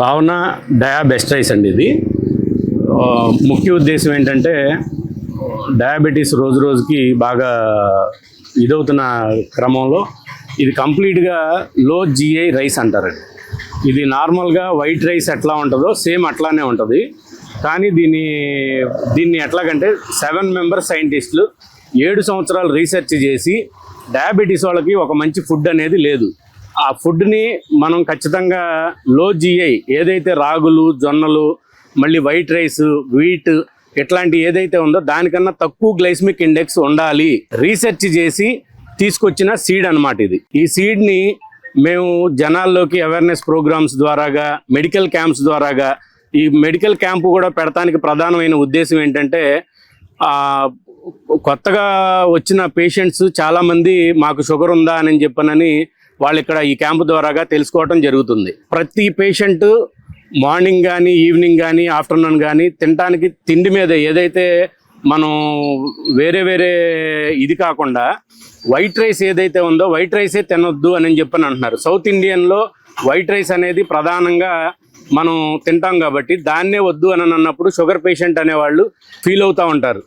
భావన డయా best rice అండి ఇది. ముఖ్య ఉద్దేశం ఏంటంటే డయాబెటీస్ రోజు రోజుకి బాగా ఇదవుతున్న క్రమంలో ఇది కంప్లీట్గా లో జిఐ రైస్ అంటారండి. ఇది నార్మల్గా వైట్ రైస్ ఎట్లా ఉంటుందో సేమ్ అట్లానే ఉంటుంది. కానీ దీన్ని ఎట్లాగంటే 7 మెంబర్ సైంటిస్టులు 7 సంవత్సరాలు రీసెర్చ్ చేసి డయాబెటీస్ వాళ్ళకి ఒక మంచి ఫుడ్ అనేది లేదు. ఆ ఫుడ్ని మనం ఖచ్చితంగా లో జిఐ ఏదైతే రాగులు, జొన్నలు, మళ్ళీ వైట్ రైస్, వీట్ ఇట్లాంటి ఏదైతే ఉందో దానికన్నా తక్కువ గ్లైసమిక్ ఇండెక్స్ ఉండాలి రీసెర్చ్ చేసి తీసుకొచ్చిన సీడ్ అన్నమాట ఇది. ఈ సీడ్ని మేము జనాల్లోకి అవేర్నెస్ ప్రోగ్రామ్స్ ద్వారాగా, మెడికల్ క్యాంప్స్ ద్వారాగా, ఈ మెడికల్ క్యాంపు కూడా పెడతానికి ప్రధానమైన ఉద్దేశం ఏంటంటే కొత్తగా వచ్చిన పేషెంట్స్ చాలామంది మాకు షుగర్ ఉందా అని చెప్పనని వాళ్ళు ఇక్కడ ఈ క్యాంపు ద్వారాగా తెలుసుకోవటం జరుగుతుంది. ప్రతి పేషెంట్ మార్నింగ్ కానీ, ఈవినింగ్ కానీ, ఆఫ్టర్నూన్ కానీ తినడానికి తిండి మీద ఏదైతే మనం వేరే ఇది కాకుండా వైట్ రైస్ ఏదైతే ఉందో వైట్ రైసే తినొద్దు అని చెప్పని అంటున్నారు. సౌత్ ఇండియన్లో వైట్ రైస్ అనేది ప్రధానంగా మనం తింటాం కాబట్టి దాన్నే వద్దు అని అన్నప్పుడు షుగర్ పేషెంట్ అనేవాళ్ళు ఫీల్ అవుతూ ఉంటారు.